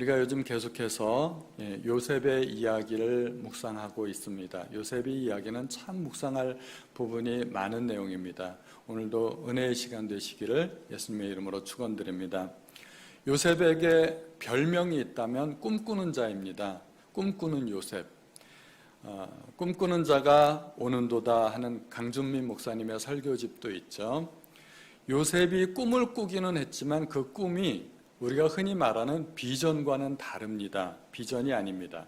우리가 요즘 계속해서 요셉의 이야기를 묵상하고 있습니다. 요셉의 이야기는 참 묵상할 부분이 많은 내용입니다. 오늘도 은혜의 시간 되시기를 예수님의 이름으로 축원드립니다. 요셉에게 별명이 있다면 꿈꾸는 자입니다. 꿈꾸는 요셉. 꿈꾸는 자가 오는도다 하는 강준민 목사님의 설교집도 있죠. 요셉이 꿈을 꾸기는 했지만 그 꿈이 우리가 흔히 말하는 비전과는 다릅니다. 비전이 아닙니다.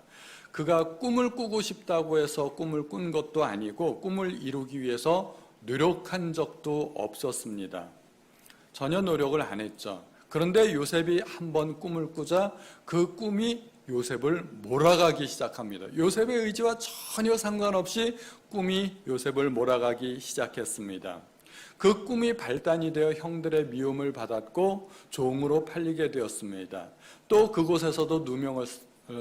그가 꿈을 꾸고 싶다고 해서 꿈을 꾼 것도 아니고 꿈을 이루기 위해서 노력한 적도 없었습니다. 전혀 노력을 안 했죠. 그런데 요셉이 한번 꿈을 꾸자 그 꿈이 요셉을 몰아가기 시작합니다. 요셉의 의지와 전혀 상관없이 꿈이 요셉을 몰아가기 시작했습니다. 그 꿈이 발단이 되어 형들의 미움을 받았고 종으로 팔리게 되었습니다. 또 그곳에서도 누명을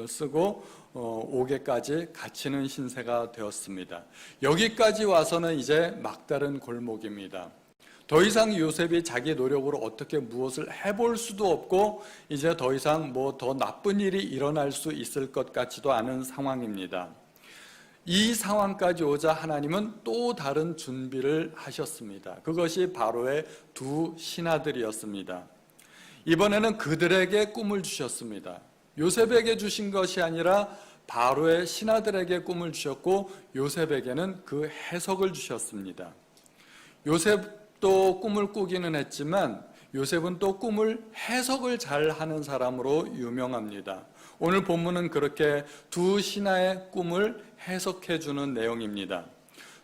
쓰고 옥에까지 갇히는 신세가 되었습니다. 여기까지 와서는 이제 막다른 골목입니다. 더 이상 요셉이 자기 노력으로 어떻게 무엇을 해볼 수도 없고 이제 더 이상 더 나쁜 일이 일어날 수 있을 것 같지도 않은 상황입니다. 이 상황까지 오자 하나님은 또 다른 준비를 하셨습니다. 그것이 바로의 두 신하들이었습니다. 이번에는 그들에게 꿈을 주셨습니다. 요셉에게 주신 것이 아니라 바로의 신하들에게 꿈을 주셨고 요셉에게는 그 해석을 주셨습니다. 요셉도 꿈을 꾸기는 했지만 요셉은 또 꿈을 해석을 잘 하는 사람으로 유명합니다. 오늘 본문은 그렇게 두 신하의 꿈을 해석해 주는 내용입니다.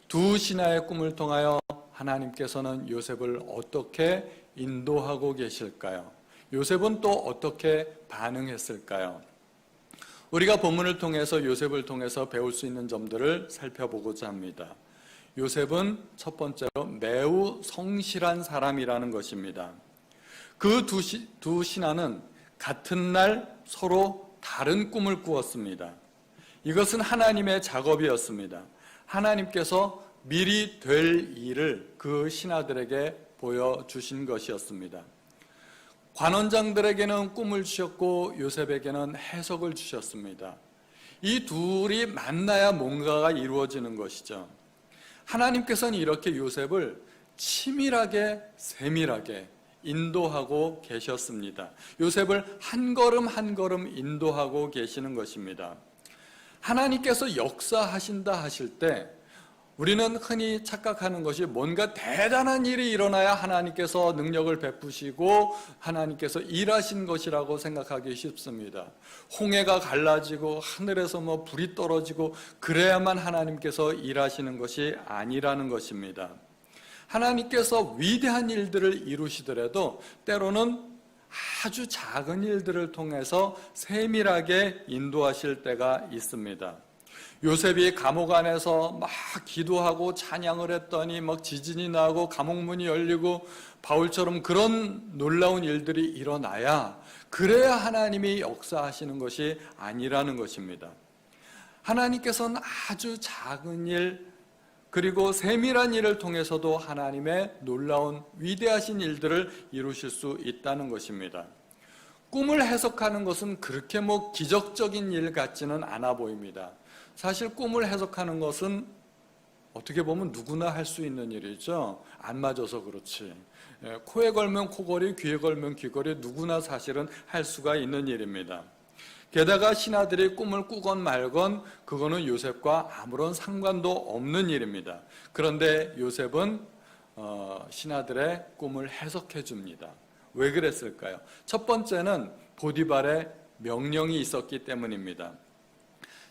두 신하의 꿈을 통하여 하나님께서는 요셉을 어떻게 인도하고 계실까요? 요셉은 또 어떻게 반응했을까요? 우리가 본문을 통해서 요셉을 통해서 배울 수 있는 점들을 살펴보고자 합니다. 요셉은 첫 번째로 매우 성실한 사람이라는 것입니다. 그 두 신하는 같은 날 서로 다른 꿈을 꾸었습니다. 이것은 하나님의 작업이었습니다. 하나님께서 미리 될 일을 그 신하들에게 보여주신 것이었습니다. 관원장들에게는 꿈을 주셨고 요셉에게는 해석을 주셨습니다. 이 둘이 만나야 뭔가가 이루어지는 것이죠. 하나님께서는 이렇게 요셉을 치밀하게 세밀하게 인도하고 계셨습니다. 요셉을 한 걸음 한 걸음 인도하고 계시는 것입니다. 하나님께서 역사하신다 하실 때 우리는 흔히 착각하는 것이 뭔가 대단한 일이 일어나야 하나님께서 능력을 베푸시고 하나님께서 일하신 것이라고 생각하기 쉽습니다. 홍해가 갈라지고 하늘에서 불이 떨어지고 그래야만 하나님께서 일하시는 것이 아니라는 것입니다. 하나님께서 위대한 일들을 이루시더라도 때로는 아주 작은 일들을 통해서 세밀하게 인도하실 때가 있습니다. 요셉이 감옥 안에서 막 기도하고 찬양을 했더니 지진이 나고 감옥문이 열리고 바울처럼 그런 놀라운 일들이 일어나야 그래야 하나님이 역사하시는 것이 아니라는 것입니다. 하나님께서는 아주 작은 일 그리고 세밀한 일을 통해서도 하나님의 놀라운 위대하신 일들을 이루실 수 있다는 것입니다. 꿈을 해석하는 것은 그렇게 기적적인 일 같지는 않아 보입니다. 사실 꿈을 해석하는 것은 어떻게 보면 누구나 할 수 있는 일이죠. 안 맞아서 그렇지. 코에 걸면 코걸이, 귀에 걸면 귀걸이 누구나 사실은 할 수가 있는 일입니다. 게다가 신하들이 꿈을 꾸건 말건 그거는 요셉과 아무런 상관도 없는 일입니다. 그런데 요셉은 신하들의 꿈을 해석해 줍니다. 왜 그랬을까요? 첫 번째는 보디발의 명령이 있었기 때문입니다.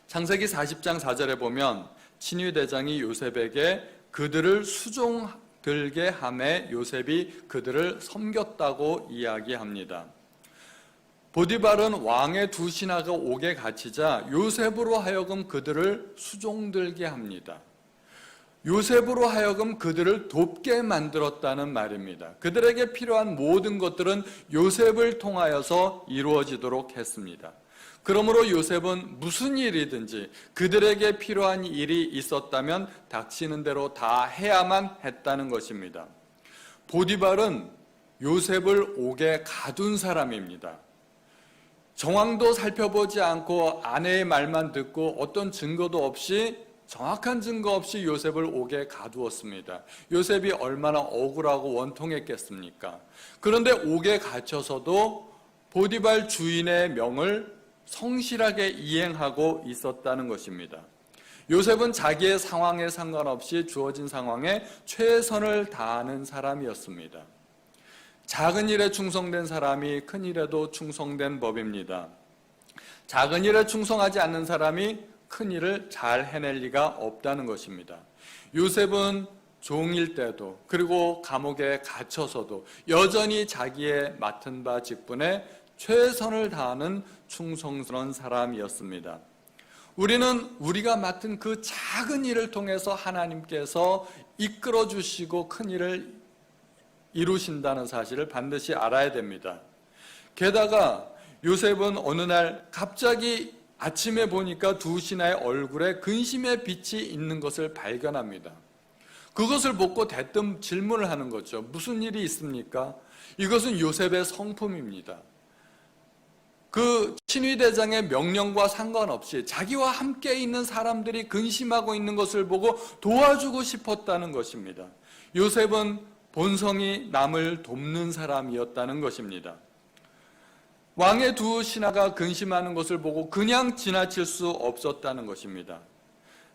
창세기 40장 4절에 보면 친위대장이 요셉에게 그들을 수종들게 하매 요셉이 그들을 섬겼다고 이야기합니다. 보디발은 왕의 두 신하가 옥에 갇히자 요셉으로 하여금 그들을 수종들게 합니다. 요셉으로 하여금 그들을 돕게 만들었다는 말입니다. 그들에게 필요한 모든 것들은 요셉을 통하여서 이루어지도록 했습니다. 그러므로 요셉은 무슨 일이든지 그들에게 필요한 일이 있었다면 닥치는 대로 다 해야만 했다는 것입니다. 보디발은 요셉을 옥에 가둔 사람입니다. 정황도 살펴보지 않고 아내의 말만 듣고 어떤 증거도 없이, 정확한 증거 없이 요셉을 옥에 가두었습니다. 요셉이 얼마나 억울하고 원통했겠습니까? 그런데 옥에 갇혀서도 보디발 주인의 명을 성실하게 이행하고 있었다는 것입니다. 요셉은 자기의 상황에 상관없이 주어진 상황에 최선을 다하는 사람이었습니다. 작은 일에 충성된 사람이 큰 일에도 충성된 법입니다. 작은 일에 충성하지 않는 사람이 큰 일을 잘 해낼 리가 없다는 것입니다. 요셉은 종일 때도, 그리고 감옥에 갇혀서도 여전히 자기의 맡은 바 직분에 최선을 다하는 충성스러운 사람이었습니다. 우리는 우리가 맡은 그 작은 일을 통해서 하나님께서 이끌어 주시고 큰 일을 이루신다는 사실을 반드시 알아야 됩니다. 게다가 요셉은 어느 날 갑자기 아침에 보니까 두 신하의 얼굴에 근심의 빛이 있는 것을 발견합니다. 그것을 보고 대뜸 질문을 하는 거죠. 무슨 일이 있습니까? 이것은 요셉의 성품입니다. 그 친위대장의 명령과 상관없이 자기와 함께 있는 사람들이 근심하고 있는 것을 보고 도와주고 싶었다는 것입니다. 요셉은 본성이 남을 돕는 사람이었다는 것입니다. 왕의 두 신하가 근심하는 것을 보고 그냥 지나칠 수 없었다는 것입니다.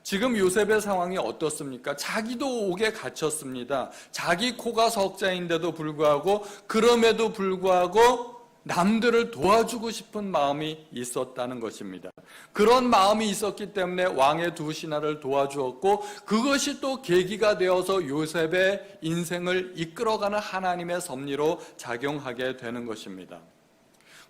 지금 요셉의 상황이 어떻습니까? 자기도 옥에 갇혔습니다. 자기 코가 석자인데도 불구하고, 그럼에도 불구하고 남들을 도와주고 싶은 마음이 있었다는 것입니다. 그런 마음이 있었기 때문에 왕의 두 신하를 도와주었고, 그것이 또 계기가 되어서 요셉의 인생을 이끌어가는 하나님의 섭리로 작용하게 되는 것입니다.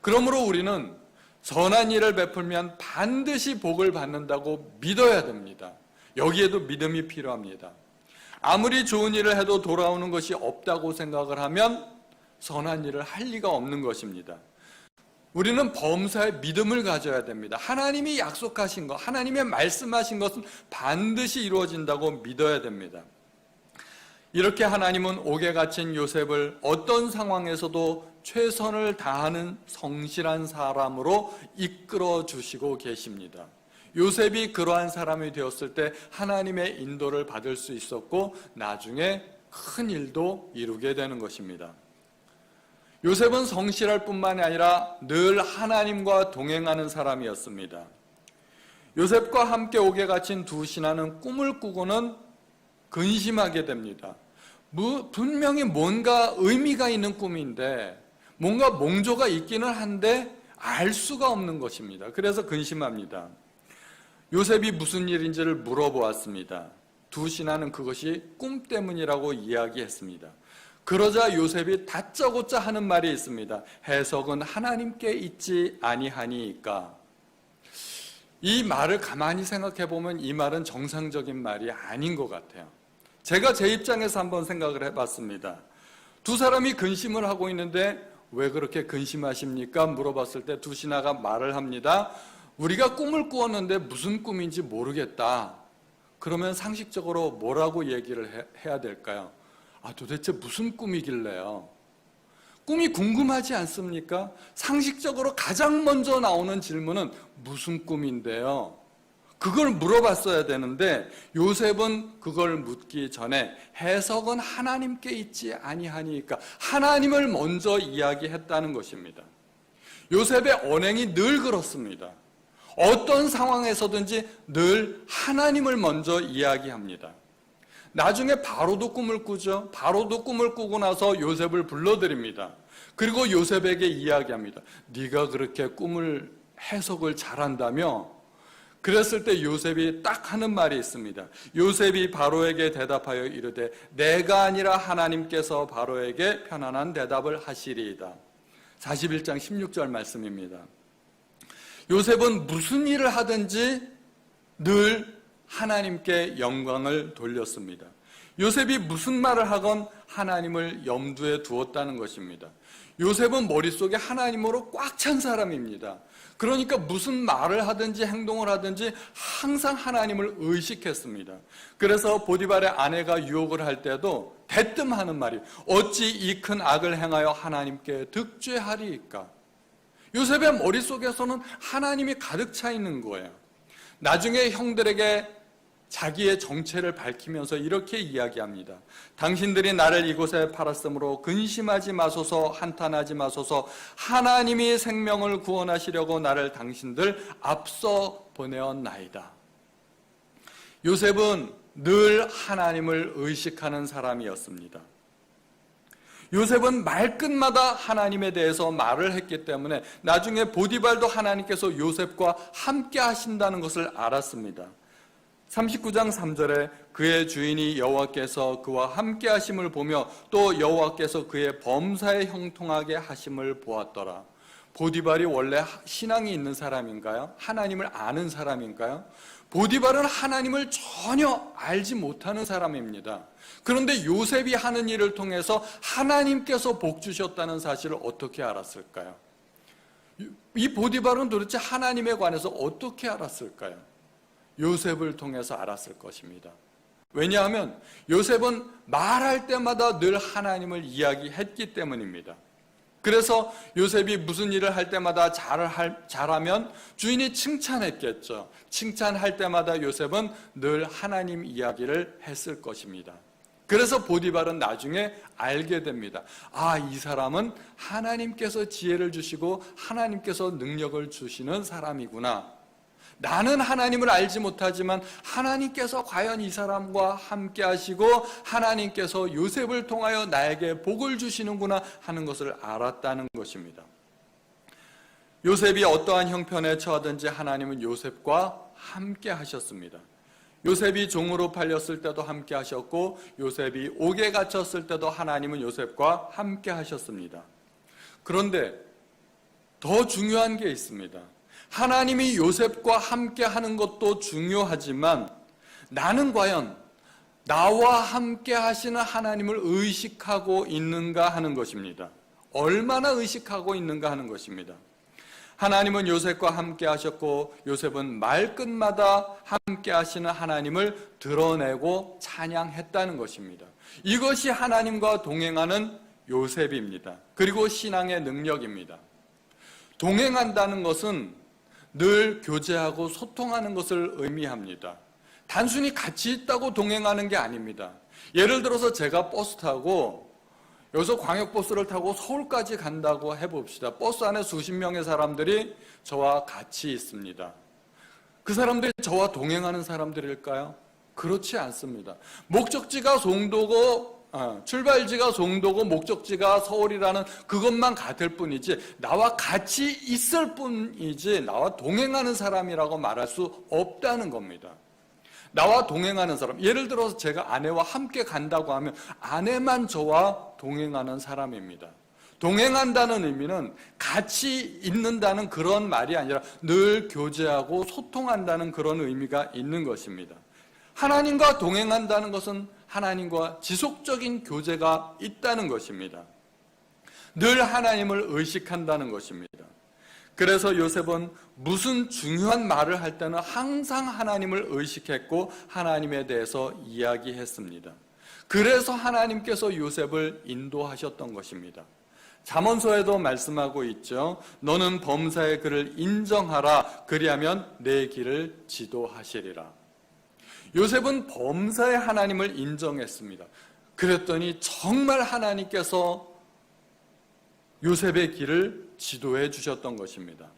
그러므로 우리는 선한 일을 베풀면 반드시 복을 받는다고 믿어야 됩니다. 여기에도 믿음이 필요합니다. 아무리 좋은 일을 해도 돌아오는 것이 없다고 생각을 하면 선한 일을 할 리가 없는 것입니다. 우리는 범사에 믿음을 가져야 됩니다. 하나님이 약속하신 것, 하나님의 말씀하신 것은 반드시 이루어진다고 믿어야 됩니다. 이렇게 하나님은 옥에 갇힌 요셉을 어떤 상황에서도 최선을 다하는 성실한 사람으로 이끌어 주시고 계십니다. 요셉이 그러한 사람이 되었을 때 하나님의 인도를 받을 수 있었고, 나중에 큰 일도 이루게 되는 것입니다. 요셉은 성실할 뿐만이 아니라 늘 하나님과 동행하는 사람이었습니다. 요셉과 함께 옥에 갇힌 두 신하는 꿈을 꾸고는 근심하게 됩니다. 분명히 뭔가 의미가 있는 꿈인데, 뭔가 몽조가 있기는 한데 알 수가 없는 것입니다. 그래서 근심합니다. 요셉이 무슨 일인지를 물어보았습니다. 두 신하는 그것이 꿈 때문이라고 이야기했습니다. 그러자 요셉이 다짜고짜 하는 말이 있습니다. 해석은 하나님께 있지 아니하니까. 이 말을 가만히 생각해 보면 이 말은 정상적인 말이 아닌 것 같아요. 제가 제 입장에서 한번 생각을 해봤습니다. 두 사람이 근심을 하고 있는데 왜 그렇게 근심하십니까? 물어봤을 때 두 신하가 말을 합니다. 우리가 꿈을 꾸었는데 무슨 꿈인지 모르겠다. 그러면 상식적으로 뭐라고 얘기를 해야 될까요? 도대체 무슨 꿈이길래요? 꿈이 궁금하지 않습니까? 상식적으로 가장 먼저 나오는 질문은 무슨 꿈인데요? 그걸 물어봤어야 되는데 요셉은 그걸 묻기 전에 해석은 하나님께 있지 아니하니까 하나님을 먼저 이야기했다는 것입니다. 요셉의 언행이 늘 그렇습니다. 어떤 상황에서든지 늘 하나님을 먼저 이야기합니다. 나중에 바로도 꿈을 꾸죠. 바로도 꿈을 꾸고 나서 요셉을 불러드립니다. 그리고 요셉에게 이야기합니다. 네가 그렇게 꿈을 해석을 잘한다며? 그랬을 때 요셉이 딱 하는 말이 있습니다. 요셉이 바로에게 대답하여 이르되 내가 아니라 하나님께서 바로에게 편안한 대답을 하시리이다. 41장 16절 말씀입니다. 요셉은 무슨 일을 하든지 늘 하나님께 영광을 돌렸습니다. 요셉이 무슨 말을 하건 하나님을 염두에 두었다는 것입니다. 요셉은 머릿속에 하나님으로 꽉 찬 사람입니다. 그러니까 무슨 말을 하든지 행동을 하든지 항상 하나님을 의식했습니다. 그래서 보디발의 아내가 유혹을 할 때도 대뜸 하는 말이 어찌 이 큰 악을 행하여 하나님께 득죄하리이까? 요셉의 머릿속에서는 하나님이 가득 차 있는 거예요. 나중에 형들에게 자기의 정체를 밝히면서 이렇게 이야기합니다. 당신들이 나를 이곳에 팔았으므로 근심하지 마소서, 한탄하지 마소서. 하나님이 생명을 구원하시려고 나를 당신들 앞서 보내었나이다. 요셉은 늘 하나님을 의식하는 사람이었습니다. 요셉은 말끝마다 하나님에 대해서 말을 했기 때문에 나중에 보디발도 하나님께서 요셉과 함께 하신다는 것을 알았습니다. 39장 3절에 그의 주인이 여호와께서 그와 함께 하심을 보며 또 여호와께서 그의 범사에 형통하게 하심을 보았더라. 보디발이 원래 신앙이 있는 사람인가요? 하나님을 아는 사람인가요? 보디발은 하나님을 전혀 알지 못하는 사람입니다. 그런데 요셉이 하는 일을 통해서 하나님께서 복 주셨다는 사실을 어떻게 알았을까요? 이 보디발은 도대체 하나님에 관해서 어떻게 알았을까요? 요셉을 통해서 알았을 것입니다. 왜냐하면 요셉은 말할 때마다 늘 하나님을 이야기했기 때문입니다. 그래서 요셉이 무슨 일을 할 때마다 잘하면 주인이 칭찬했겠죠. 칭찬할 때마다 요셉은 늘 하나님 이야기를 했을 것입니다. 그래서 보디발은 나중에 알게 됩니다. 아, 이 사람은 하나님께서 지혜를 주시고 하나님께서 능력을 주시는 사람이구나. 나는 하나님을 알지 못하지만 하나님께서 과연 이 사람과 함께 하시고 하나님께서 요셉을 통하여 나에게 복을 주시는구나 하는 것을 알았다는 것입니다. 요셉이 어떠한 형편에 처하든지 하나님은 요셉과 함께 하셨습니다. 요셉이 종으로 팔렸을 때도 함께 하셨고 요셉이 옥에 갇혔을 때도 하나님은 요셉과 함께 하셨습니다. 그런데 더 중요한 게 있습니다. 하나님이 요셉과 함께 하는 것도 중요하지만 나는 과연 나와 함께 하시는 하나님을 의식하고 있는가 하는 것입니다. 얼마나 의식하고 있는가 하는 것입니다. 하나님은 요셉과 함께 하셨고 요셉은 말끝마다 함께 하시는 하나님을 드러내고 찬양했다는 것입니다. 이것이 하나님과 동행하는 요셉입니다. 그리고 신앙의 능력입니다. 동행한다는 것은 늘 교제하고 소통하는 것을 의미합니다. 단순히 같이 있다고 동행하는 게 아닙니다. 예를 들어서 제가 버스 타고 여기서 광역버스를 타고 서울까지 간다고 해봅시다. 버스 안에 수십 명의 사람들이 저와 같이 있습니다. 그 사람들이 저와 동행하는 사람들일까요? 그렇지 않습니다. 목적지가 송도고 출발지가 송도고 목적지가 서울이라는 그것만 같을 뿐이지 나와 같이 있을 뿐이지 나와 동행하는 사람이라고 말할 수 없다는 겁니다. 나와 동행하는 사람, 예를 들어서 제가 아내와 함께 간다고 하면 아내만 저와 동행하는 사람입니다. 동행한다는 의미는 같이 있는다는 그런 말이 아니라 늘 교제하고 소통한다는 그런 의미가 있는 것입니다. 하나님과 동행한다는 것은 하나님과 지속적인 교제가 있다는 것입니다. 늘 하나님을 의식한다는 것입니다. 그래서 요셉은 무슨 중요한 말을 할 때는 항상 하나님을 의식했고 하나님에 대해서 이야기했습니다. 그래서 하나님께서 요셉을 인도하셨던 것입니다. 잠언서에도 말씀하고 있죠. 너는 범사의 그를 인정하라. 그리하면 내 길을 지도하시리라. 요셉은 범사의 하나님을 인정했습니다. 그랬더니 정말 하나님께서 요셉의 길을 지도해 주셨던 것입니다.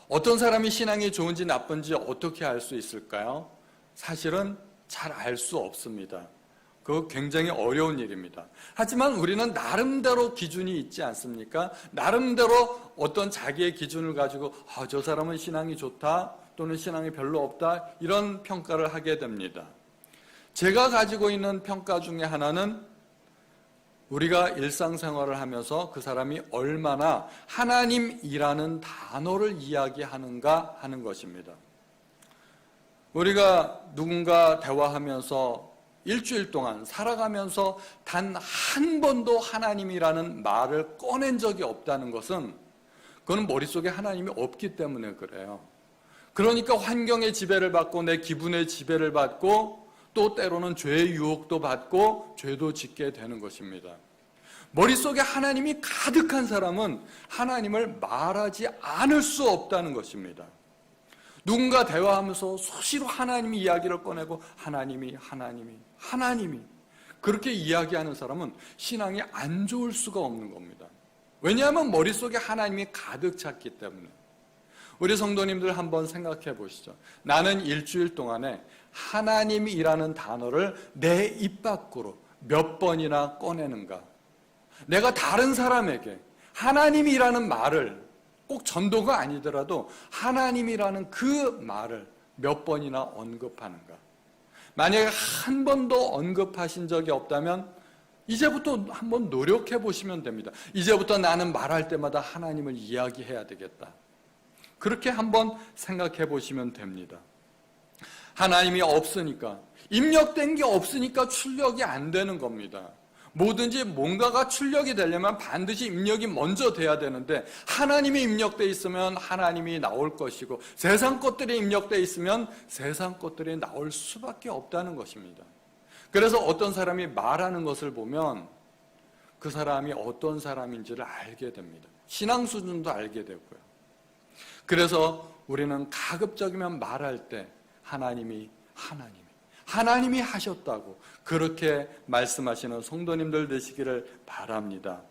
어떤 사람이 신앙이 좋은지 나쁜지 어떻게 알 수 있을까요? 사실은 잘 알 수 없습니다. 그거 굉장히 어려운 일입니다. 하지만 우리는 나름대로 기준이 있지 않습니까? 나름대로 어떤 자기의 기준을 가지고 저 사람은 신앙이 좋다 또는 신앙이 별로 없다 이런 평가를 하게 됩니다. 제가 가지고 있는 평가 중에 하나는 우리가 일상생활을 하면서 그 사람이 얼마나 하나님이라는 단어를 이야기하는가 하는 것입니다. 우리가 누군가 대화하면서 일주일 동안 살아가면서 단 한 번도 하나님이라는 말을 꺼낸 적이 없다는 것은 그건 머릿속에 하나님이 없기 때문에 그래요. 그러니까 환경의 지배를 받고 내 기분의 지배를 받고 또 때로는 죄의 유혹도 받고 죄도 짓게 되는 것입니다. 머릿속에 하나님이 가득한 사람은 하나님을 말하지 않을 수 없다는 것입니다. 누군가 대화하면서 수시로 하나님 이야기를 꺼내고 하나님이 그렇게 이야기하는 사람은 신앙이 안 좋을 수가 없는 겁니다. 왜냐하면 머릿속에 하나님이 가득 찼기 때문에. 우리 성도님들 한번 생각해 보시죠. 나는 일주일 동안에 하나님이라는 단어를 내 입 밖으로 몇 번이나 꺼내는가? 내가 다른 사람에게 하나님이라는 말을 꼭 전도가 아니더라도 하나님이라는 그 말을 몇 번이나 언급하는가? 만약에 한 번도 언급하신 적이 없다면 이제부터 한번 노력해 보시면 됩니다. 이제부터 나는 말할 때마다 하나님을 이야기해야 되겠다. 그렇게 한번 생각해 보시면 됩니다. 하나님이 없으니까, 입력된 게 없으니까 출력이 안 되는 겁니다. 뭐든지 뭔가가 출력이 되려면 반드시 입력이 먼저 돼야 되는데 하나님이 입력되어 있으면 하나님이 나올 것이고 세상 것들이 입력되어 있으면 세상 것들이 나올 수밖에 없다는 것입니다. 그래서 어떤 사람이 말하는 것을 보면 그 사람이 어떤 사람인지를 알게 됩니다. 신앙 수준도 알게 되고요. 그래서 우리는 가급적이면 말할 때 하나님이 하셨다고 그렇게 말씀하시는 성도님들 되시기를 바랍니다.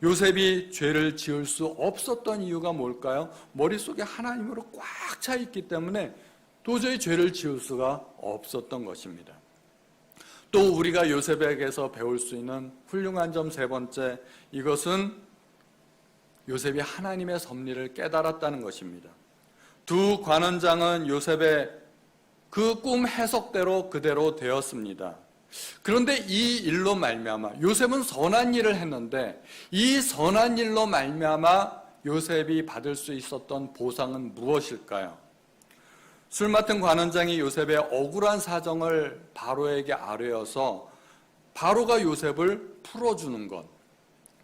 요셉이 죄를 지을 수 없었던 이유가 뭘까요? 머릿속에 하나님으로 꽉 차 있기 때문에 도저히 죄를 지을 수가 없었던 것입니다. 또 우리가 요셉에게서 배울 수 있는 훌륭한 점 세 번째, 이것은 요셉이 하나님의 섭리를 깨달았다는 것입니다. 두 관원장은 요셉의 그 꿈 해석대로 그대로 되었습니다. 그런데 이 일로 말미암아 요셉은 선한 일을 했는데 이 선한 일로 말미암아 요셉이 받을 수 있었던 보상은 무엇일까요? 술 맡은 관원장이 요셉의 억울한 사정을 바로에게 아뢰어서 바로가 요셉을 풀어주는 것,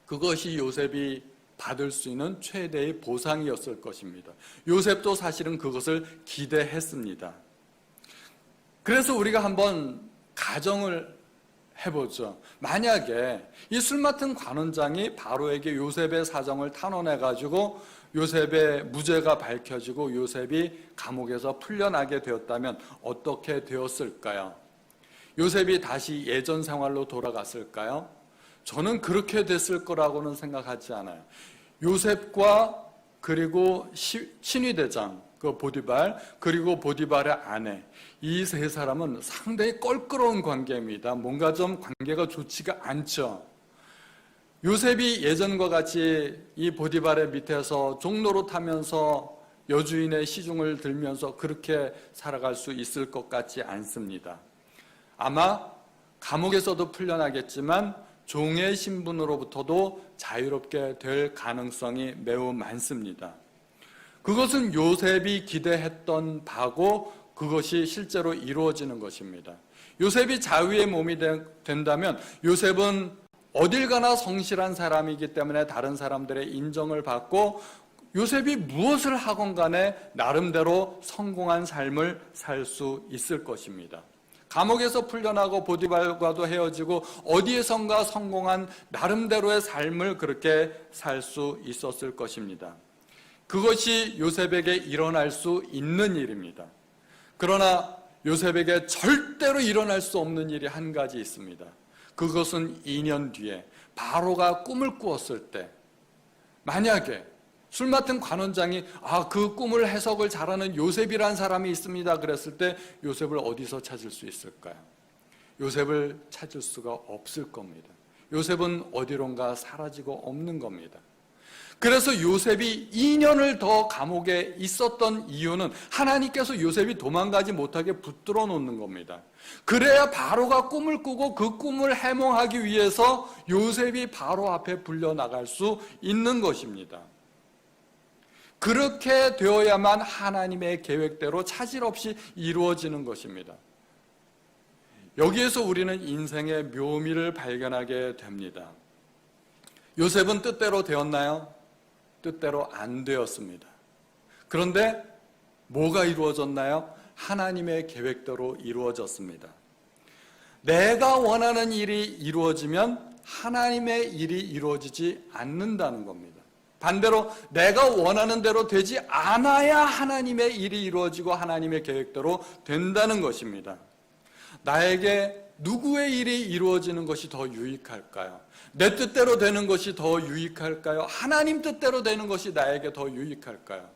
그것이 요셉이 받을 수 있는 최대의 보상이었을 것입니다. 요셉도 사실은 그것을 기대했습니다. 그래서 우리가 한번 가정을 해보죠. 만약에 이 술 맡은 관원장이 바로에게 요셉의 사정을 탄원해가지고 요셉의 무죄가 밝혀지고 요셉이 감옥에서 풀려나게 되었다면 어떻게 되었을까요? 요셉이 다시 예전 생활로 돌아갔을까요? 저는 그렇게 됐을 거라고는 생각하지 않아요. 요셉과 그리고 신위대장 그 보디발, 그리고 보디발의 아내, 이 세 사람은 상당히 껄끄러운 관계입니다. 뭔가 좀 관계가 좋지가 않죠. 요셉이 예전과 같이 이 보디발의 밑에서 종노릇하면서 여주인의 시중을 들면서 그렇게 살아갈 수 있을 것 같지 않습니다. 아마 감옥에서도 풀려나겠지만 종의 신분으로부터도 자유롭게 될 가능성이 매우 많습니다. 그것은 요셉이 기대했던 바고 그것이 실제로 이루어지는 것입니다. 요셉이 자유의 몸이 된다면 요셉은 어딜 가나 성실한 사람이기 때문에 다른 사람들의 인정을 받고 요셉이 무엇을 하건 간에 나름대로 성공한 삶을 살 수 있을 것입니다. 감옥에서 풀려나고 보디발과도 헤어지고 어디에선가 성공한 나름대로의 삶을 그렇게 살 수 있었을 것입니다. 그것이 요셉에게 일어날 수 있는 일입니다. 그러나 요셉에게 절대로 일어날 수 없는 일이 한 가지 있습니다. 그것은 2년 뒤에 바로가 꿈을 꾸었을 때 만약에 술 맡은 관원장이 그 꿈을 해석을 잘하는 요셉이란 사람이 있습니다 그랬을 때 요셉을 어디서 찾을 수 있을까요? 요셉을 찾을 수가 없을 겁니다. 요셉은 어디론가 사라지고 없는 겁니다. 그래서 요셉이 2년을 더 감옥에 있었던 이유는 하나님께서 요셉이 도망가지 못하게 붙들어 놓는 겁니다. 그래야 바로가 꿈을 꾸고 그 꿈을 해몽하기 위해서 요셉이 바로 앞에 불려나갈 수 있는 것입니다. 그렇게 되어야만 하나님의 계획대로 차질 없이 이루어지는 것입니다. 여기에서 우리는 인생의 묘미를 발견하게 됩니다. 요셉은 뜻대로 되었나요? 뜻대로 안 되었습니다. 그런데 뭐가 이루어졌나요? 하나님의 계획대로 이루어졌습니다. 내가 원하는 일이 이루어지면 하나님의 일이 이루어지지 않는다는 겁니다. 반대로 내가 원하는 대로 되지 않아야 하나님의 일이 이루어지고 하나님의 계획대로 된다는 것입니다. 나에게 누구의 일이 이루어지는 것이 더 유익할까요? 내 뜻대로 되는 것이 더 유익할까요? 하나님 뜻대로 되는 것이 나에게 더 유익할까요?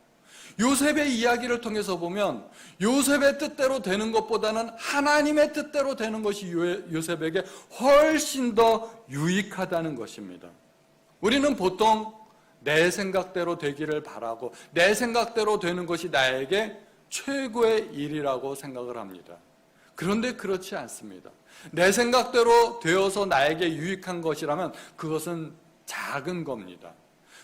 요셉의 이야기를 통해서 보면 요셉의 뜻대로 되는 것보다는 하나님의 뜻대로 되는 것이 요셉에게 훨씬 더 유익하다는 것입니다. 우리는 보통 내 생각대로 되기를 바라고 내 생각대로 되는 것이 나에게 최고의 일이라고 생각을 합니다. 그런데 그렇지 않습니다. 내 생각대로 되어서 나에게 유익한 것이라면 그것은 작은 겁니다.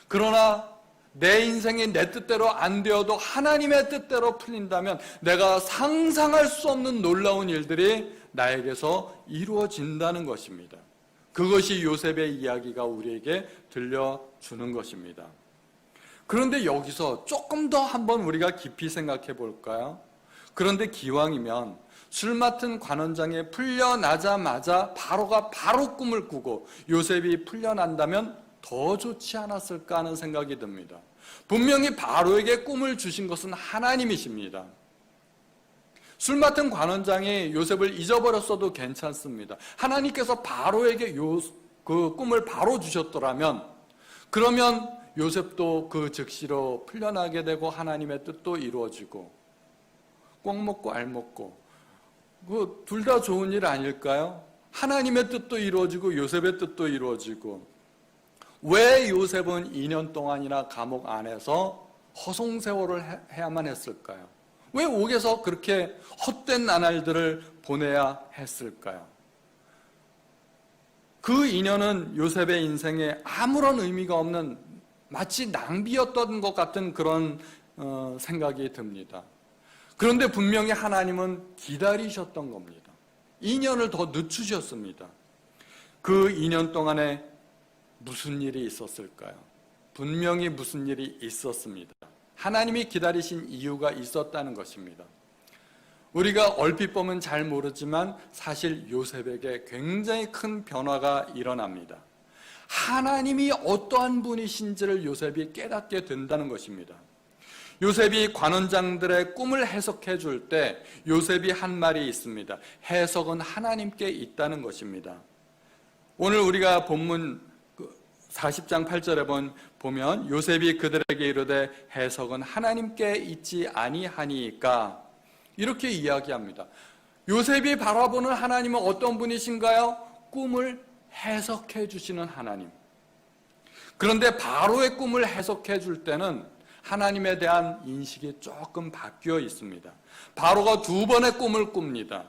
그러나 내 인생이 내 뜻대로 안 되어도 하나님의 뜻대로 풀린다면 내가 상상할 수 없는 놀라운 일들이 나에게서 이루어진다는 것입니다. 그것이 요셉의 이야기가 우리에게 들려주는 것입니다. 그런데 여기서 조금 더 한번 우리가 깊이 생각해 볼까요? 그런데 기왕이면 술 맡은 관원장에 풀려나자마자 바로가 바로 꿈을 꾸고 요셉이 풀려난다면 더 좋지 않았을까 하는 생각이 듭니다. 분명히 바로에게 꿈을 주신 것은 하나님이십니다. 술 맡은 관원장이 요셉을 잊어버렸어도 괜찮습니다. 하나님께서 바로에게 그 꿈을 바로 주셨더라면 그러면 요셉도 그 즉시로 풀려나게 되고 하나님의 뜻도 이루어지고 꼭 먹고 알 먹고 둘 다 좋은 일 아닐까요? 하나님의 뜻도 이루어지고 요셉의 뜻도 이루어지고 왜 요셉은 2년 동안이나 감옥 안에서 허송세월을 해야만 했을까요? 왜 옥에서 그렇게 헛된 나날들을 보내야 했을까요? 그 2년은 요셉의 인생에 아무런 의미가 없는 마치 낭비였던 것 같은 그런 생각이 듭니다. 그런데 분명히 하나님은 기다리셨던 겁니다. 2년을 더 늦추셨습니다. 그 2년 동안에 무슨 일이 있었을까요? 분명히 무슨 일이 있었습니다. 하나님이 기다리신 이유가 있었다는 것입니다. 우리가 얼핏 보면 잘 모르지만 사실 요셉에게 굉장히 큰 변화가 일어납니다. 하나님이 어떠한 분이신지를 요셉이 깨닫게 된다는 것입니다. 요셉이 관원장들의 꿈을 해석해 줄 때 요셉이 한 말이 있습니다. 해석은 하나님께 있다는 것입니다. 오늘 우리가 본문 40장 8절에 보면 요셉이 그들에게 이르되 해석은 하나님께 있지 아니하니까 이렇게 이야기합니다. 요셉이 바라보는 하나님은 어떤 분이신가요? 꿈을 해석해 주시는 하나님. 그런데 바로의 꿈을 해석해 줄 때는 하나님에 대한 인식이 조금 바뀌어 있습니다. 바로가 2번의 꿈을 꿉니다.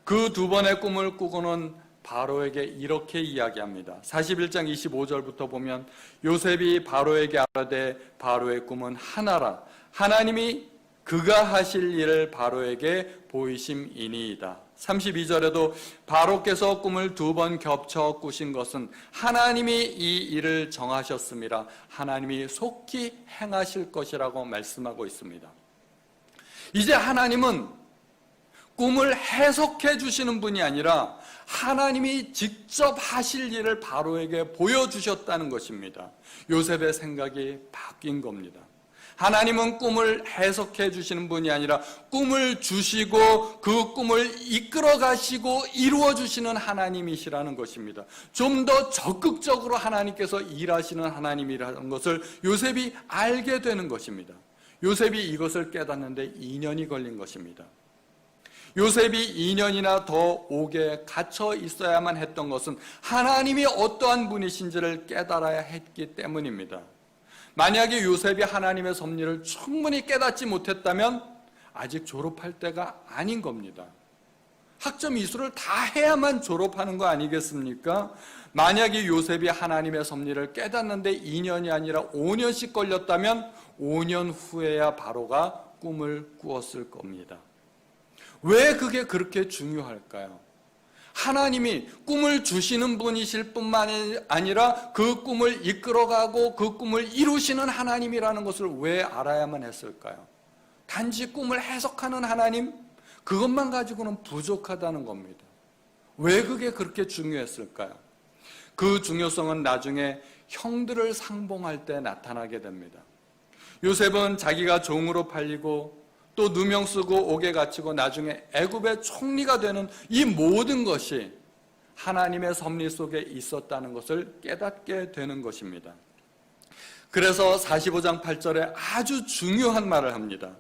그 2번의 꿈을 꾸고는 바로에게 이렇게 이야기합니다. 41장 25절부터 보면 요셉이 바로에게 아뢰되 바로의 꿈은 하나라. 하나님이 그가 하실 일을 바로에게 보이심이니이다. 32절에도 바로께서 꿈을 2번 겹쳐 꾸신 것은 하나님이 이 일을 정하셨음이라 하나님이 속히 행하실 것이라고 말씀하고 있습니다. 이제 하나님은 꿈을 해석해 주시는 분이 아니라 하나님이 직접 하실 일을 바로에게 보여주셨다는 것입니다. 요셉의 생각이 바뀐 겁니다. 하나님은 꿈을 해석해 주시는 분이 아니라 꿈을 주시고 그 꿈을 이끌어 가시고 이루어 주시는 하나님이시라는 것입니다. 좀 더 적극적으로 하나님께서 일하시는 하나님이라는 것을 요셉이 알게 되는 것입니다. 요셉이 이것을 깨닫는데 2년이 걸린 것입니다. 요셉이 2년이나 더 옥에 갇혀 있어야만 했던 것은 하나님이 어떠한 분이신지를 깨달아야 했기 때문입니다. 만약에 요셉이 하나님의 섭리를 충분히 깨닫지 못했다면 아직 졸업할 때가 아닌 겁니다. 학점 이수를 다 해야만 졸업하는 거 아니겠습니까? 만약에 요셉이 하나님의 섭리를 깨닫는데 2년이 아니라 5년씩 걸렸다면 5년 후에야 바로가 꿈을 꾸었을 겁니다. 왜 그게 그렇게 중요할까요? 하나님이 꿈을 주시는 분이실 뿐만 아니라 그 꿈을 이끌어가고 그 꿈을 이루시는 하나님이라는 것을 왜 알아야만 했을까요? 단지 꿈을 해석하는 하나님, 그것만 가지고는 부족하다는 겁니다. 왜 그게 그렇게 중요했을까요? 그 중요성은 나중에 형들을 상봉할 때 나타나게 됩니다. 요셉은 자기가 종으로 팔리고 또 누명 쓰고 옥에 갇히고 나중에 애굽의 총리가 되는 이 모든 것이 하나님의 섭리 속에 있었다는 것을 깨닫게 되는 것입니다. 그래서 45장 8절에 아주 중요한 말을 합니다.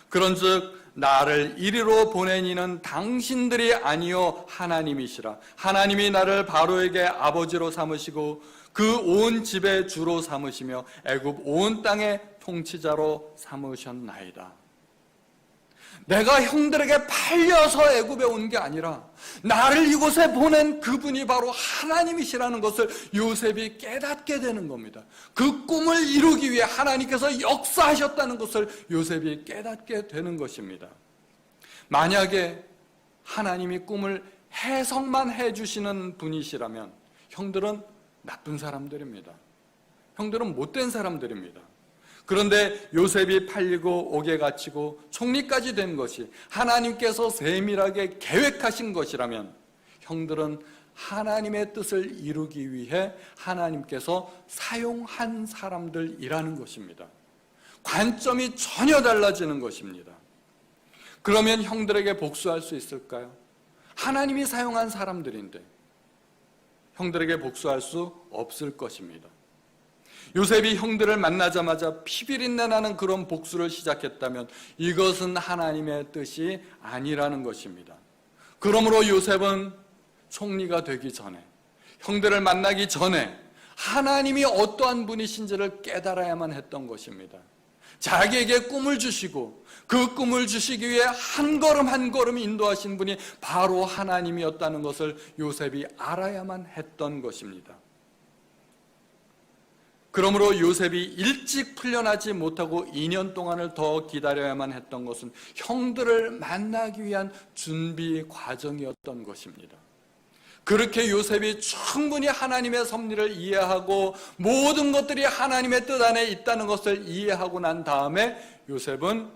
그런즉 나를 이리로 보낸 이는 당신들이 아니요 하나님이시라. 하나님이 나를 바로에게 아버지로 삼으시고 그 온 집의 주로 삼으시며 애굽 온 땅의 통치자로 삼으셨나이다. 내가 형들에게 팔려서 애굽에 온 게 아니라 나를 이곳에 보낸 그분이 바로 하나님이시라는 것을 요셉이 깨닫게 되는 겁니다. 그 꿈을 이루기 위해 하나님께서 역사하셨다는 것을 요셉이 깨닫게 되는 것입니다. 만약에 하나님이 꿈을 해석만 해주시는 분이시라면 형들은 나쁜 사람들입니다. 형들은 못된 사람들입니다. 그런데 요셉이 팔리고 옥에 갇히고 총리까지 된 것이 하나님께서 세밀하게 계획하신 것이라면 형들은 하나님의 뜻을 이루기 위해 하나님께서 사용한 사람들이라는 것입니다. 관점이 전혀 달라지는 것입니다. 그러면 형들에게 복수할 수 있을까요? 하나님이 사용한 사람들인데 형들에게 복수할 수 없을 것입니다. 요셉이 형들을 만나자마자 피비린내 나는 그런 복수를 시작했다면 이것은 하나님의 뜻이 아니라는 것입니다. 그러므로 요셉은 총리가 되기 전에, 형들을 만나기 전에 하나님이 어떠한 분이신지를 깨달아야만 했던 것입니다. 자기에게 꿈을 주시고 그 꿈을 주시기 위해 한 걸음 한 걸음 인도하신 분이 바로 하나님이었다는 것을 요셉이 알아야만 했던 것입니다. 그러므로 요셉이 일찍 풀려나지 못하고 2년 동안을 더 기다려야만 했던 것은 형들을 만나기 위한 준비 과정이었던 것입니다. 그렇게 요셉이 충분히 하나님의 섭리를 이해하고 모든 것들이 하나님의 뜻 안에 있다는 것을 이해하고 난 다음에 요셉은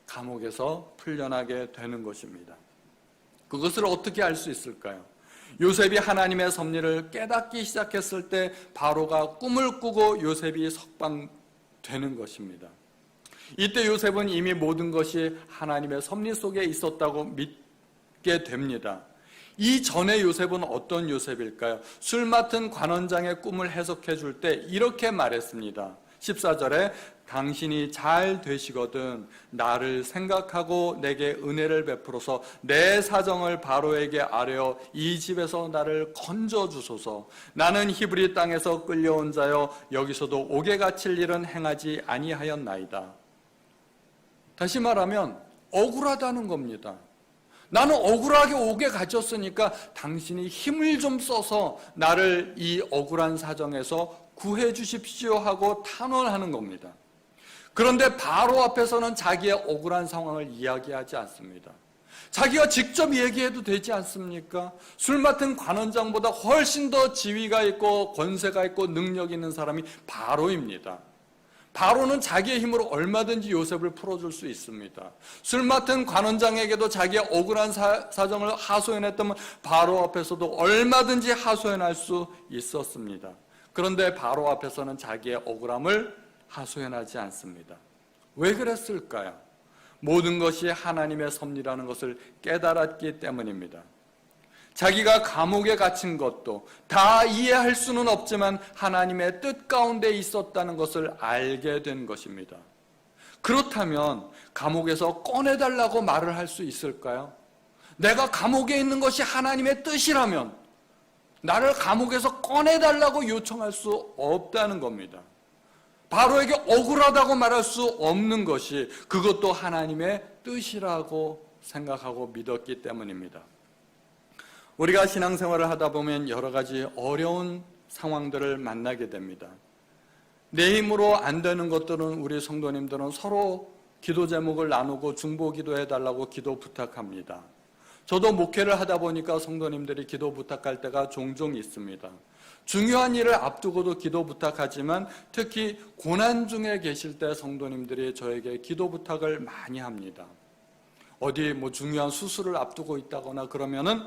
감옥에서 풀려나게 되는 것입니다. 그것을 어떻게 알 수 있을까요? 요셉이 하나님의 섭리를 깨닫기 시작했을 때 바로가 꿈을 꾸고 요셉이 석방되는 것입니다. 이때 요셉은 이미 모든 것이 하나님의 섭리 속에 있었다고 믿게 됩니다. 이전에 요셉은 어떤 요셉일까요? 술 맡은 관원장의 꿈을 해석해 줄 때 이렇게 말했습니다. 14절에 당신이 잘 되시거든 나를 생각하고 내게 은혜를 베풀어서 내 사정을 바로에게 아뢰어 이 집에서 나를 건져 주소서. 나는 히브리 땅에서 끌려온 자여 여기서도 옥에 갇힐 일은 행하지 아니하였나이다. 다시 말하면 억울하다는 겁니다. 나는 억울하게 옥에 갇혔으니까 당신이 힘을 좀 써서 나를 이 억울한 사정에서 구해 주십시오 하고 탄원하는 겁니다. 그런데 바로 앞에서는 자기의 억울한 상황을 이야기하지 않습니다. 자기가 직접 얘기해도 되지 않습니까? 술 맡은 관원장보다 훨씬 더 지위가 있고 권세가 있고 능력 있는 사람이 바로입니다. 바로는 자기의 힘으로 얼마든지 요셉을 풀어줄 수 있습니다. 술 맡은 관원장에게도 자기의 억울한 사정을 하소연했다면 바로 앞에서도 얼마든지 하소연할 수 있었습니다. 그런데 바로 앞에서는 자기의 억울함을 하소연하지 않습니다. 왜 그랬을까요? 모든 것이 하나님의 섭리라는 것을 깨달았기 때문입니다. 자기가 감옥에 갇힌 것도 다 이해할 수는 없지만 하나님의 뜻 가운데 있었다는 것을 알게 된 것입니다. 그렇다면 감옥에서 꺼내달라고 말을 할 수 있을까요? 내가 감옥에 있는 것이 하나님의 뜻이라면 나를 감옥에서 꺼내달라고 요청할 수 없다는 겁니다. 바로에게 억울하다고 말할 수 없는 것이 그것도 하나님의 뜻이라고 생각하고 믿었기 때문입니다. 우리가 신앙생활을 하다 보면 여러 가지 어려운 상황들을 만나게 됩니다. 내 힘으로 안 되는 것들은 우리 성도님들은 서로 기도 제목을 나누고 중보 기도해 달라고 기도 부탁합니다. 저도 목회를 하다 보니까 성도님들이 기도 부탁할 때가 종종 있습니다. 중요한 일을 앞두고도 기도 부탁하지만 특히 고난 중에 계실 때 성도님들이 저에게 기도 부탁을 많이 합니다. 어디 중요한 수술을 앞두고 있다거나 그러면은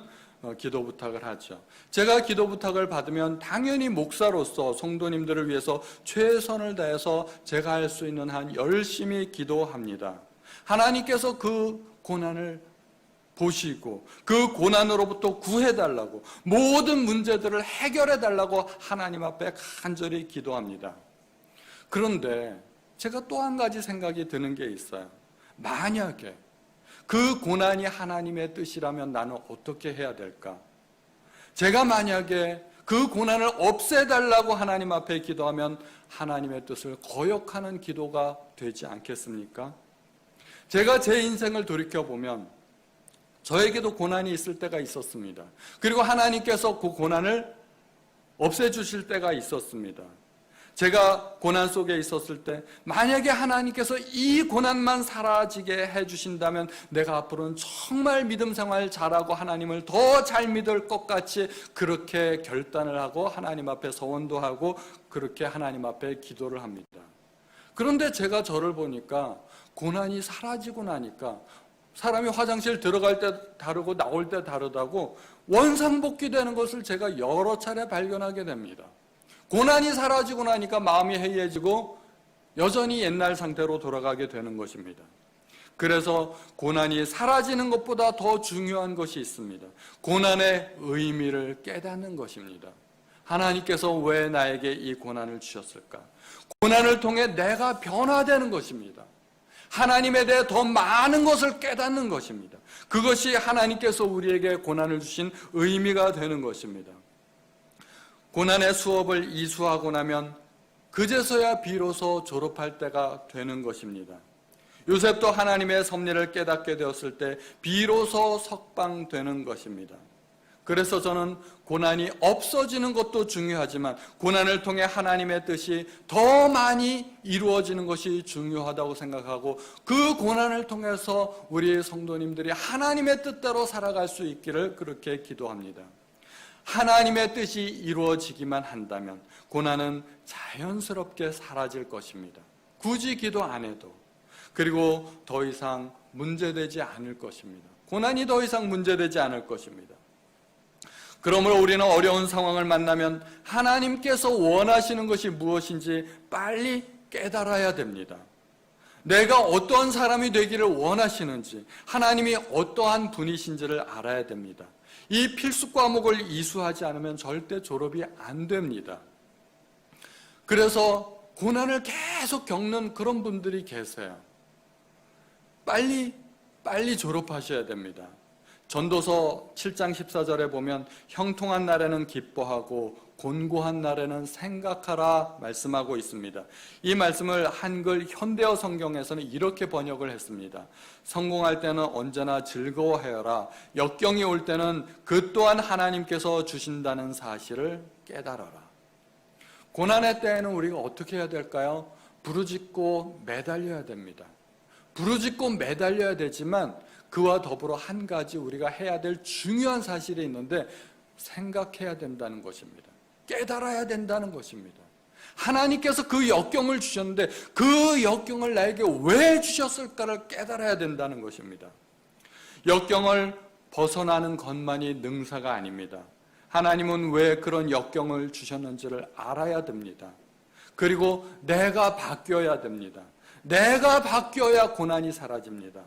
기도 부탁을 하죠. 제가 기도 부탁을 받으면 당연히 목사로서 성도님들을 위해서 최선을 다해서 제가 할 수 있는 한 열심히 기도합니다. 하나님께서 그 고난을 보시고 그 고난으로부터 구해달라고, 모든 문제들을 해결해달라고 하나님 앞에 간절히 기도합니다. 그런데 제가 또 한 가지 생각이 드는 게 있어요. 만약에 그 고난이 하나님의 뜻이라면 나는 어떻게 해야 될까? 제가 만약에 그 고난을 없애달라고 하나님 앞에 기도하면 하나님의 뜻을 거역하는 기도가 되지 않겠습니까? 제가 제 인생을 돌이켜보면 저에게도 고난이 있을 때가 있었습니다. 그리고 하나님께서 그 고난을 없애주실 때가 있었습니다. 제가 고난 속에 있었을 때 만약에 하나님께서 이 고난만 사라지게 해주신다면 내가 앞으로는 정말 믿음 생활 잘하고 하나님을 더 잘 믿을 것 같이 그렇게 결단을 하고 하나님 앞에 서원도 하고 그렇게 하나님 앞에 기도를 합니다. 그런데 제가 저를 보니까 고난이 사라지고 나니까 사람이 화장실 들어갈 때 다르고 나올 때 다르다고 원상복귀되는 것을 제가 여러 차례 발견하게 됩니다. 고난이 사라지고 나니까 마음이 해이해지고 여전히 옛날 상태로 돌아가게 되는 것입니다. 그래서 고난이 사라지는 것보다 더 중요한 것이 있습니다. 고난의 의미를 깨닫는 것입니다. 하나님께서 왜 나에게 이 고난을 주셨을까? 고난을 통해 내가 변화되는 것입니다. 하나님에 대해 더 많은 것을 깨닫는 것입니다. 그것이 하나님께서 우리에게 고난을 주신 의미가 되는 것입니다. 고난의 수업을 이수하고 나면 그제서야 비로소 졸업할 때가 되는 것입니다. 요셉도 하나님의 섭리를 깨닫게 되었을 때 비로소 석방되는 것입니다. 그래서 저는 고난이 없어지는 것도 중요하지만 고난을 통해 하나님의 뜻이 더 많이 이루어지는 것이 중요하다고 생각하고 그 고난을 통해서 우리 성도님들이 하나님의 뜻대로 살아갈 수 있기를 그렇게 기도합니다. 하나님의 뜻이 이루어지기만 한다면 고난은 자연스럽게 사라질 것입니다. 굳이 기도 안 해도. 그리고 더 이상 문제되지 않을 것입니다. 고난이 더 이상 문제되지 않을 것입니다. 그러므로 우리는 어려운 상황을 만나면 하나님께서 원하시는 것이 무엇인지 빨리 깨달아야 됩니다. 내가 어떠한 사람이 되기를 원하시는지, 하나님이 어떠한 분이신지를 알아야 됩니다. 이 필수 과목을 이수하지 않으면 절대 졸업이 안 됩니다. 그래서 고난을 계속 겪는 그런 분들이 계세요. 빨리 졸업하셔야 됩니다. 전도서 7장 14절에 보면 형통한 날에는 기뻐하고 곤고한 날에는 생각하라 말씀하고 있습니다. 이 말씀을 한글 현대어 성경에서는 이렇게 번역을 했습니다. 성공할 때는 언제나 즐거워하여라. 역경이 올 때는 그 또한 하나님께서 주신다는 사실을 깨달아라. 고난의 때에는 우리가 어떻게 해야 될까요? 부르짖고 매달려야 됩니다. 부르짖고 매달려야 되지만 그와 더불어 한 가지 우리가 해야 될 중요한 사실이 있는데 생각해야 된다는 것입니다. 깨달아야 된다는 것입니다. 하나님께서 그 역경을 주셨는데 그 역경을 나에게 왜 주셨을까를 깨달아야 된다는 것입니다. 역경을 벗어나는 것만이 능사가 아닙니다. 하나님은 왜 그런 역경을 주셨는지를 알아야 됩니다. 그리고 내가 바뀌어야 됩니다. 내가 바뀌어야 고난이 사라집니다.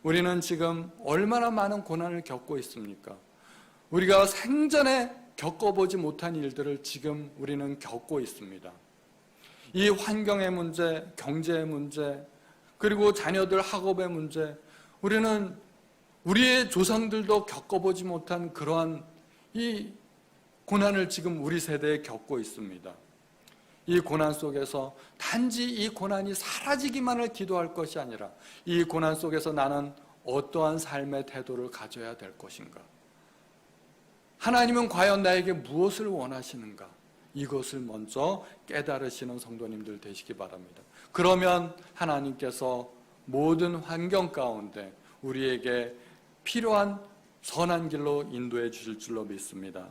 우리는 지금 얼마나 많은 고난을 겪고 있습니까? 우리가 생전에 겪어보지 못한 일들을 지금 우리는 겪고 있습니다. 이 환경의 문제, 경제의 문제, 그리고 자녀들 학업의 문제, 우리는 우리의 조상들도 겪어보지 못한 그러한 이 고난을 지금 우리 세대에 겪고 있습니다. 이 고난 속에서 단지 이 고난이 사라지기만을 기도할 것이 아니라 이 고난 속에서 나는 어떠한 삶의 태도를 가져야 될 것인가? 하나님은 과연 나에게 무엇을 원하시는가? 이것을 먼저 깨달으시는 성도님들 되시기 바랍니다. 그러면 하나님께서 모든 환경 가운데 우리에게 필요한 선한 길로 인도해 주실 줄로 믿습니다.